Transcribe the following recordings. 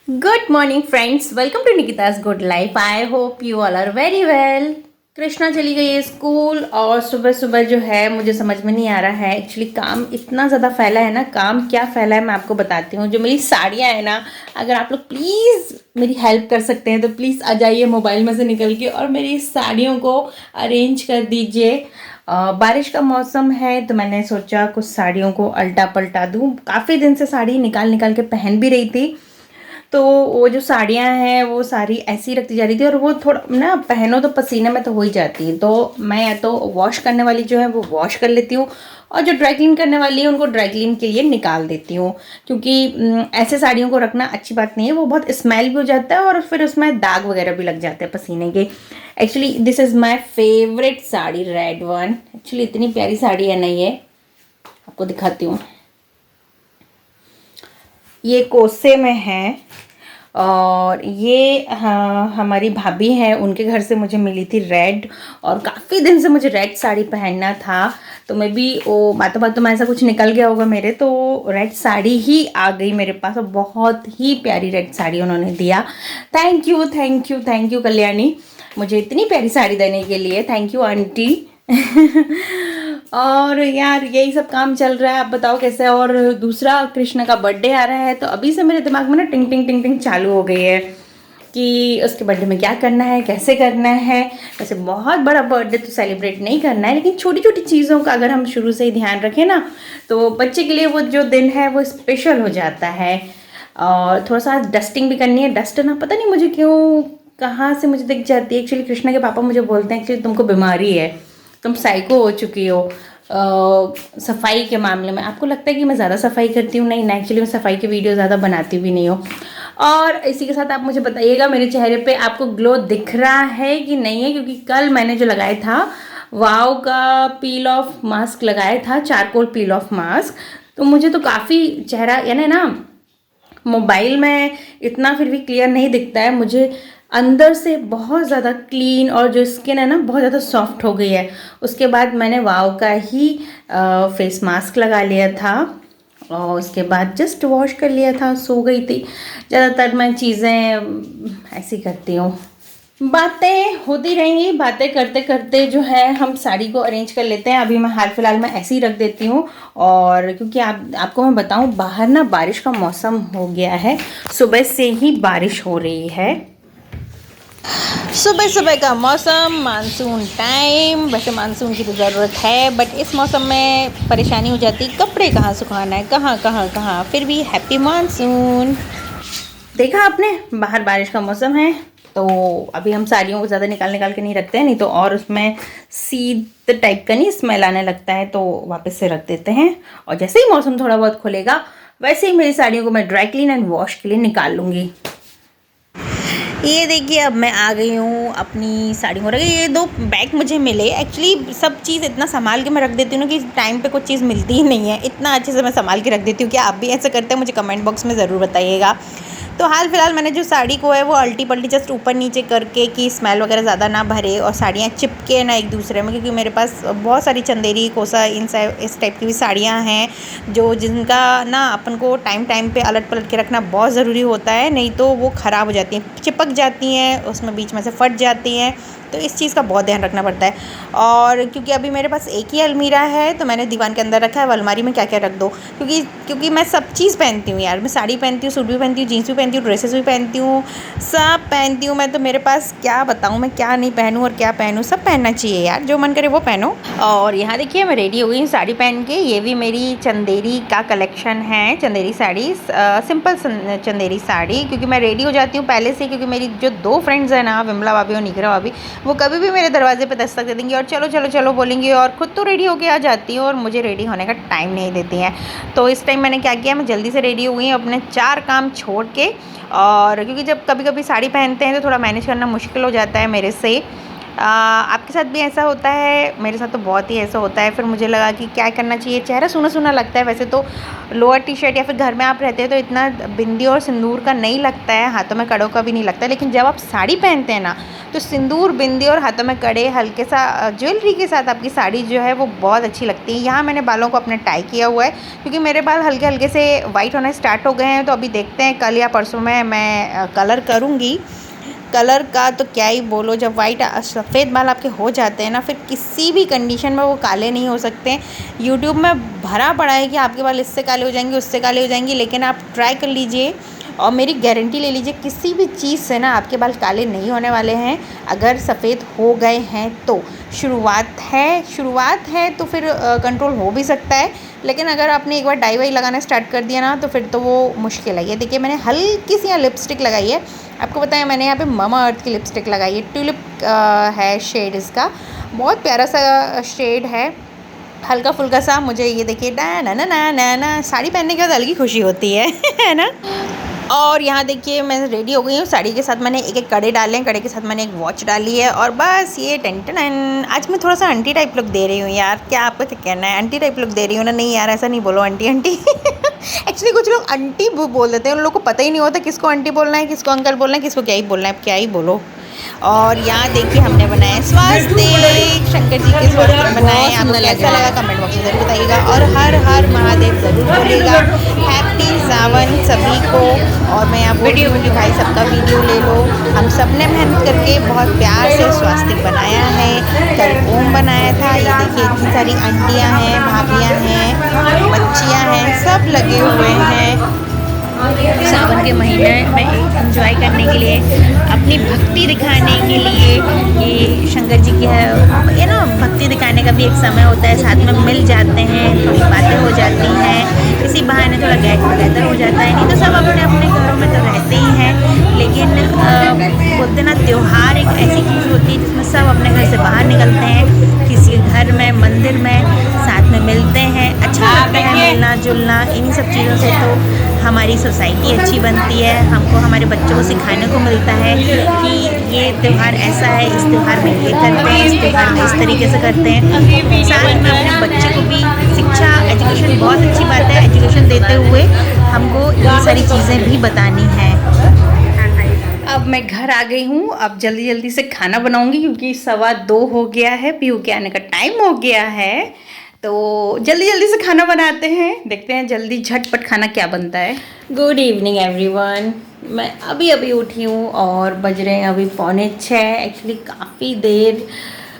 Good morning, friends. Welcome to Nikita's Good Life. I hope you all are very well. Krishna चली गई है school और सुबह सुबह जो है मुझे समझ में नहीं आ रहा है। एक्चुअली काम इतना ज़्यादा फैला है ना, काम क्या फैला है मैं आपको बताती हूँ। जो मेरी साड़ियाँ हैं ना, अगर आप लोग प्लीज़ मेरी हेल्प कर सकते हैं तो प्लीज़ आ जाइए मोबाइल में से निकल के और मेरी साड़ियों को अरेंज कर दीजिए। बारिश का मौसम है तो मैंने सोचा कुछ साड़ियों को अल्टा पलटा दूँ। काफ़ी दिन से साड़ी निकाल निकाल के पहन भी रही थी, तो वो जो साड़ियाँ हैं वो सारी ऐसी रखती जा रही थी और वो थोड़ा ना पहनो तो पसीने में तो हो ही जाती है। तो मैं या तो वॉश करने वाली जो है वो वॉश कर लेती हूँ और जो ड्राई क्लीन करने वाली है उनको ड्राई क्लीन के लिए निकाल देती हूँ, क्योंकि ऐसे साड़ियों को रखना अच्छी बात नहीं है। वो बहुत स्मेल भी हो जाता है और फिर उसमें दाग वगैरह भी लग जाते हैं पसीने के। Actually this is my favourite sari, red one. Actually इतनी प्यारी साड़ी है ना, ये आपको दिखाती हूँ। ये कोसे में है और ये हमारी भाभी हैं, उनके घर से मुझे मिली थी रेड, और काफ़ी दिन से मुझे रेड साड़ी पहनना था। तो मैं भी वो बातों बातों में ऐसा कुछ निकल गया होगा मेरे, तो रेड साड़ी ही आ गई मेरे पास और बहुत ही प्यारी रेड साड़ी उन्होंने दिया। Thank you thank you thank you Kalyani, मुझे इतनी प्यारी साड़ी देने के लिए। Thank you aunty. और यार यही सब काम चल रहा है, आप बताओ कैसे। और दूसरा, कृष्ण का बर्थडे आ रहा है तो अभी से मेरे दिमाग में ना टिंग टिंग टिंग टिंग चालू हो गई है कि उसके बर्थडे में क्या करना है, कैसे करना है। वैसे बहुत बड़ा बर्थडे तो सेलिब्रेट नहीं करना है, लेकिन छोटी छोटी चीज़ों का अगर हम शुरू से ही ध्यान रखें ना तो बच्चे के लिए वो जो दिन है वो स्पेशल हो जाता है। और थोड़ा सा डस्टिंग भी करनी है। डस्ट ना पता नहीं मुझे क्यों कहाँ से मुझे दिख जाती है। एक्चुअली कृष्णा के पापा मुझे बोलते हैं एक्चुअली तुमको बीमारी है, तुम साइको हो चुकी हो सफाई के मामले में। आपको लगता है कि मैं ज़्यादा सफाई करती हूँ? नहीं ना, एक्चुअली मैं सफाई की वीडियो ज़्यादा बनाती भी नहीं हूँ। और इसी के साथ आप मुझे बताइएगा मेरे चेहरे पे आपको ग्लो दिख रहा है कि नहीं है, क्योंकि कल मैंने जो लगाया था वाव का पील ऑफ मास्क लगाया था, चारकोल पील ऑफ मास्क, तो मुझे तो काफ़ी चेहरा यानी ना मोबाइल में इतना फिर भी क्लियर नहीं दिखता है, मुझे अंदर से बहुत ज़्यादा क्लीन और जो स्किन है ना बहुत ज़्यादा सॉफ्ट हो गई है। उसके बाद मैंने वाव का ही फेस मास्क लगा लिया था और उसके बाद जस्ट वॉश कर लिया था, सो गई थी। ज़्यादातर मैं चीज़ें ऐसी करती हूँ। बातें होती रहेंगी, बातें करते करते जो है हम साड़ी को अरेंज कर लेते हैं। अभी मैं हाल फिलहाल में ऐसे ही रख देती हूँ, और क्योंकि आपको मैं बताऊँ बाहर ना बारिश का मौसम हो गया है, सुबह से ही बारिश हो रही है। सुबह सुबह का मौसम, मानसून टाइम। वैसे मानसून की तो ज़रूरत है, बट इस मौसम में परेशानी हो जाती, कपड़े कहाँ सुखाना है, कहाँ कहाँ कहाँ। फिर भी हैप्पी मानसून। देखा आपने, बाहर बारिश का मौसम है तो अभी हम साड़ियों को ज़्यादा निकाल निकाल के नहीं रखते हैं, नहीं तो और उसमें सीध टाइप का नहीं स्मेल आने लगता है, तो वापस से रख देते हैं। और जैसे ही मौसम थोड़ा बहुत खुलेगा वैसे ही मेरी साड़ियों को मैं ड्राई क्लीन एंड वॉश के लिए निकाल लूँगी। ये देखिए अब मैं आ गई हूँ अपनी साड़ियों को रख। ये 2 बैग मुझे मिले। एक्चुअली सब चीज़ इतना संभाल के मैं रख देती हूँ ना कि टाइम पे कुछ चीज़ मिलती ही नहीं है। इतना अच्छे से मैं संभाल के रख देती हूँ। क्या आप भी ऐसा करते हैं? मुझे कमेंट बॉक्स में ज़रूर बताइएगा। तो हाल फिलहाल मैंने जो साड़ी को है वो अल्टी पल्टी जस्ट ऊपर नीचे करके कि स्मेल वगैरह ज़्यादा ना भरे और साड़ियाँ चिपके ना एक दूसरे में, क्योंकि मेरे पास बहुत सारी चंदेरी कोसा इस टाइप की भी साड़ियाँ हैं जो जिनका ना अपन को टाइम टाइम पे अलट पलट के रखना बहुत ज़रूरी होता है, नहीं तो वो ख़राब हो जाती हैं, चिपक जाती हैं, उसमें बीच में से फट जाती हैं। तो इस चीज़ का बहुत ध्यान रखना पड़ता है। और क्योंकि अभी मेरे पास एक ही अलमीरा है तो मैंने दीवान के अंदर रखा है। अब अलमारी में क्या क्या रख दो, क्योंकि मैं सब चीज़ पहनती हूँ यार। मैं साड़ी पहनती हूँ, सूट भी पहनती हूँ, जीन्स भी पहनती हूँ, ड्रेसेस भी पहनती हूँ, सब पहनती हूँ मैं। तो मेरे पास क्या बताऊँ मैं क्या नहीं पहनूँ और क्या पहनूँ, सब पहनना चाहिए यार, जो मन करे वो पहनो। और यहाँ देखिए मैं रेडी हो गई हूँ साड़ी पहन के। ये भी मेरी चंदेरी का कलेक्शन है, चंदेरी साड़ी, सिंपल चंदेरी साड़ी। क्योंकि मैं रेडी हो जाती हूँ पहले से, क्योंकि मेरी जो 2 फ्रेंड्स हैं ना, विमला भाभी और निगरा भाभी, वो कभी भी मेरे दरवाजे पे दस्तक दे देंगी और चलो चलो चलो बोलेंगी और ख़ुद तो रेडी होके आ जाती हैं और मुझे रेडी होने का टाइम नहीं देती हैं। तो इस टाइम मैंने क्या किया, मैं जल्दी से रेडी हो गई अपने 4 काम छोड़ के। और क्योंकि जब कभी कभी साड़ी पहनते हैं तो थोड़ा मैनेज करना मुश्किल हो जाता है मेरे से, आपके साथ भी ऐसा होता है? मेरे साथ तो बहुत ही ऐसा होता है। फिर मुझे लगा कि क्या करना चाहिए, चेहरा सूना सूना लगता है। वैसे तो लोअर टी शर्ट या फिर घर में आप रहते हैं तो इतना बिंदी और सिंदूर का नहीं लगता है, हाथों में कड़ों का भी नहीं लगता है। लेकिन जब आप साड़ी पहनते हैं ना, तो सिंदूर, बिंदी और हाथों में कड़े, हल्के सा ज्वेलरी के साथ आपकी साड़ी जो है वो बहुत अच्छी लगती है। यहाँ मैंने बालों को अपने टाई किया हुआ है क्योंकि मेरे बाल हल्के हल्के से वाइट होना स्टार्ट हो गए हैं। तो अभी देखते हैं, कल या परसों में मैं कलर करूँगी। कलर का तो क्या ही बोलो, जब वाइट सफ़ेद बाल आपके हो जाते हैं ना, फिर किसी भी कंडीशन में वो काले नहीं हो सकते। यूट्यूब में भरा पड़ा है कि आपके बाल इससे काले हो जाएंगे, उससे काले हो जाएंगे, लेकिन आप ट्राई कर लीजिए और मेरी गारंटी ले लीजिए, किसी भी चीज़ से ना आपके बाल काले नहीं होने वाले हैं। अगर सफ़ेद हो गए हैं तो शुरुआत है तो फिर कंट्रोल हो भी सकता है। लेकिन अगर आपने एक बार डाई वाई लगाना स्टार्ट कर दिया ना, तो फिर तो वो मुश्किल है। ये देखिए, मैंने हल्की सी यहाँ लिपस्टिक लगाई है। आपको बताया, मैंने यहाँ पे ममा अर्थ की लिपस्टिक लगाई है। ट्यूलिप है शेड इसका, बहुत प्यारा सा शेड है, हल्का फुल्का सा। मुझे ये देखिए, ना ना ना ना ना ना, साड़ी पहनने के बाद अलग ही खुशी होती है है ना। और यहाँ देखिए, मैं रेडी हो गई हूँ। साड़ी के साथ मैंने एक एक कड़े डाले हैं, कड़े के साथ मैंने एक वॉच डाली है और बस ये टेंटन। आज मैं थोड़ा सा आंटी टाइप लुक दे रही हूँ यार, क्या आपका क्या कहना है? आंटी टाइप लुक दे रही हूँ ना? नहीं यार, ऐसा नहीं बोलो आंटी आंटी एक्चुअली कुछ लोग आंटी बोल देते हैं, उन लोगों को पता ही नहीं होता किसको आंटी बोलना है, किसको अंकल बोलना है, किसको क्या ही बोलना है। अब क्या ही बोलो। और यहाँ देखिए, हमने बनाया स्वास्तिक, शंकर जी के स्वास्तिक बनाए। आपको कैसा लगा कमेंट बॉक्स में जरूर बताइएगा। और हर हर महादेव ज़रूर बोलिएगा। हैप्पी सावन सभी को। और मैं यहाँ बोल रही हूँ कि भाई सबका वीडियो ले लो। हम सब ने मेहनत करके बहुत प्यार से स्वास्तिक बनाया है। कल ओम बनाया था। ये देखिए, इतनी सारी आंटियाँ हैं, भाभियाँ हैं, बच्चियाँ हैं, सब लगे हुए हैं सावन के महीने में एंजॉय करने के लिए, अपनी भक्ति दिखाने के लिए। ये शंकर जी की है, ये ना भक्ति दिखाने का भी एक समय होता है। साथ में मिल जाते हैं, थोड़ी बातें हो जाती हैं, इसी बहाने थोड़ा गेट टुगेदर हो जाता है। नहीं तो सब अपने अपने घरों में तो रहते ही हैं। लेकिन बोलते ना, त्यौहार एक ऐसी चीज़ होती है जिसमें सब अपने घर से बाहर निकलते हैं, किसी घर में, मंदिर में, साथ में मिलते हैं। अच्छा लगता है मिलना जुलना। इन्हीं सब चीज़ों से तो हमारी सोसाइटी अच्छी बनती है। हमको हमारे बच्चों को सिखाने को मिलता है कि ये त्यौहार ऐसा है, इस त्यौहार में ये करते हैं, इस त्यौहार में इस तरीके से करते हैं। साथ में अपने बच्चे को भी शिक्षा, एजुकेशन, बहुत अच्छी बात है। एजुकेशन देते हुए हमको ये सारी चीज़ें भी बतानी है। अब मैं घर आ गई हूँ। अब जल्दी जल्दी से खाना बनाऊंगी क्योंकि 2:15 हो गया है, पीहू के आने का टाइम हो गया है। तो जल्दी जल्दी से खाना बनाते हैं, देखते हैं जल्दी झटपट खाना क्या बनता है। Good evening everyone. मैं अभी अभी उठी हूँ और बज रहे हैं अभी 5:45। एक्चुअली काफ़ी देर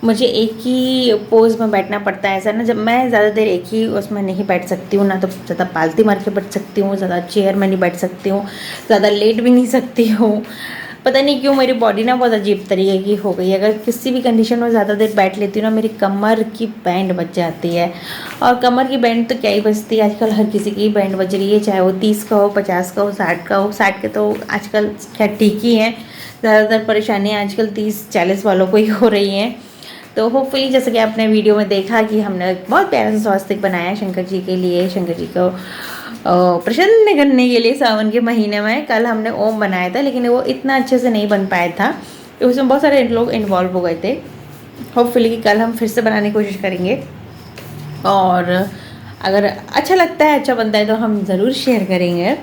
मुझे एक ही पोज में बैठना पड़ता है। ऐसा ना, जब मैं ज़्यादा देर एक ही उसमें नहीं बैठ सकती हूँ ना, तो ज़्यादा पालती मार के बैठ सकती हूँ, ज़्यादा चेयर में नहीं बैठ सकती हूँ, ज़्यादा लेट भी नहीं सकती हूँ। पता नहीं क्यों मेरी बॉडी ना बहुत अजीब तरीके की हो गई है। अगर किसी भी कंडीशन में ज़्यादा देर बैठ लेती हूँ ना, मेरी कमर की बैंड बज जाती है। और कमर की बैंड तो क्या ही बजती है, आजकल हर किसी की बैंड बज रही है, चाहे वो 30 का हो, 50 का हो, 60 का हो। 60 के तो आजकल खैर ठीक ही हैं, ज़्यादातर परेशानियाँ आजकल 30-40 वालों को ही हो रही हैं। तो होपफुली, जैसे कि आपने वीडियो में देखा कि हमने बहुत प्यारा सा स्वास्तिक बनाया शंकर जी के लिए, शंकर जी को प्रसन्न करने के लिए सावन के महीने में। कल हमने ओम बनाया था, लेकिन वो इतना अच्छे से नहीं बन पाया था, तो उसमें बहुत सारे लोग इन्वॉल्व हो गए थे। होपफुली कि कल हम फिर से बनाने की कोशिश करेंगे, और अगर अच्छा लगता है, अच्छा बनता है तो हम ज़रूर शेयर करेंगे।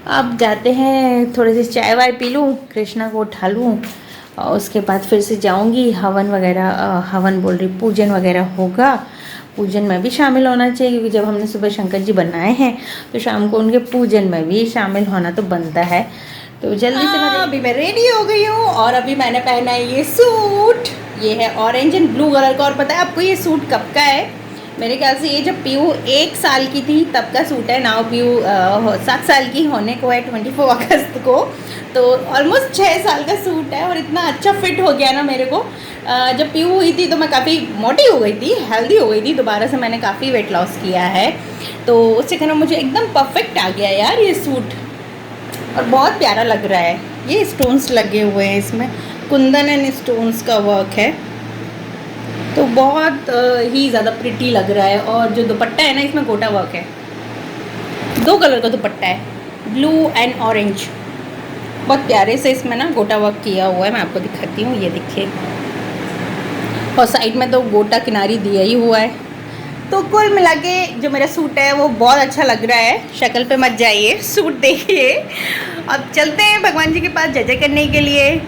अब जाते हैं, थोड़ी सी चाय वाय पी लूँ, कृष्णा को उठा लूँ, और उसके बाद फिर से जाऊँगी। हवन वगैरह, हवन बोल रही, पूजन वगैरह होगा। पूजन में भी शामिल होना चाहिए क्योंकि जब हमने सुबह शंकर जी बनाए हैं तो शाम को उनके पूजन में भी शामिल होना तो बनता है। तो जल्दी से अभी मैं रेडी हो गई हूँ और अभी मैंने पहना है ये सूट। ये है ऑरेंज एंड ब्लू कलर का। और पता है आपको ये सूट कब का है? मेरे ख्याल से ये जब पीयू 1 साल की थी तब का सूट है। नाउ पीयू 7 साल की होने को है 24 अगस्त को, तो ऑलमोस्ट 6 साल का सूट है। और इतना अच्छा फिट हो गया ना मेरे को। जब पीयू हुई थी तो मैं काफ़ी मोटी हो गई थी, हेल्दी हो गई थी। दोबारा से मैंने काफ़ी वेट लॉस किया है, तो उससे कहना मुझे एकदम परफेक्ट आ गया यार ये सूट, और बहुत प्यारा लग रहा है। ये स्टोन्स लगे हुए हैं इसमें, कुंदन एंड स्टोन्स का वर्क है, तो बहुत ही ज़्यादा प्रिटी लग रहा है। और जो दुपट्टा है ना, इसमें गोटा वर्क है, 2 कलर का दुपट्टा है, ब्लू एंड ऑरेंज। बहुत प्यारे से इसमें ना गोटा वर्क किया हुआ है। मैं आपको दिखाती हूँ, ये देखिए और साइड में तो गोटा किनारी दिया ही हुआ है। तो कुल मिला के जो मेरा सूट है वो बहुत अच्छा लग रहा है। शक्ल पे मत जाइए, सूट देखिए। अब चलते हैं भगवान जी के पास जय जय करने के लिए।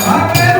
Okay.